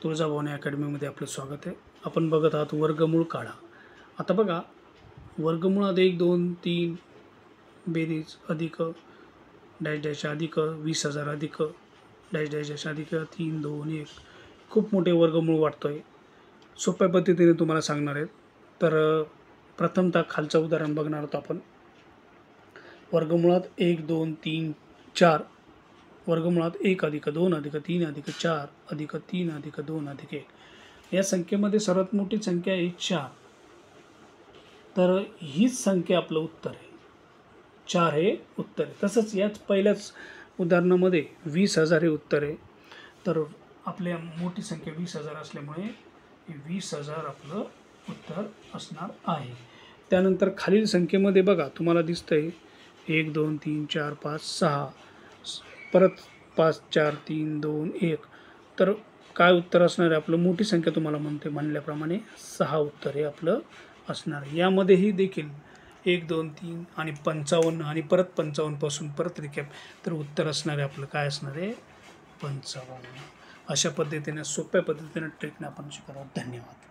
तुळजाभवानी अकॅडमीमध्ये आपलं स्वागत आहे. आपण बघत आहात वर्गमूळ काढा. आता बघा, वर्गमुळात 1 2 3 बेरीज अधिक डॅश डॅश अधिक 20,000 अधिक डॅश डॅश डॅश अधिक 3 2 1 खूप मोठे वर्गमूळ वाटतोय. सोप्या पद्धतीने तुम्हाला सांगणार आहेत. तर प्रथमतः खालचं उदाहरण बघणार आहोत आपण. वर्गमुळात 1 2 3 4 वर्गमुळात 1 अधिक 2 अधिक 3 अधिक 4 अधिक 3 अधिक 2 अधिक 1 या संख्येमध्ये सर्वात मोठी संख्या आहे 4. तर हीच संख्या आपलं उत्तर आहे. 4 हे उत्तर आहे. तसंच याच पहिल्याच उदाहरणामध्ये 20,000 हे उत्तर आहे. तर आपल्या मोठी संख्या 20,000 असल्यामुळे 20,000 आपलं उत्तर असणार आहे. त्यानंतर खालील संख्येमध्ये बघा, तुम्हाला दिसतंय 1 2 3 4 5 6 परत 5 4 3 2 1. तर काय उत्तर असणार आहे आपलं? मोठी संख्या तुम्हाला म्हणल्याप्रमाणे 6 उत्तर हे आपलं असणार. यामध्येही देखील 1 2 3 आणि 55 आणि परत 55 पासून परत रिकॅप. तर उत्तर असणार आहे आपलं काय असणार आहे? 55. अशा पद्धतीने सोप्या पद्धतीने ट्रिकने आपण शिकणार आहोत. धन्यवाद.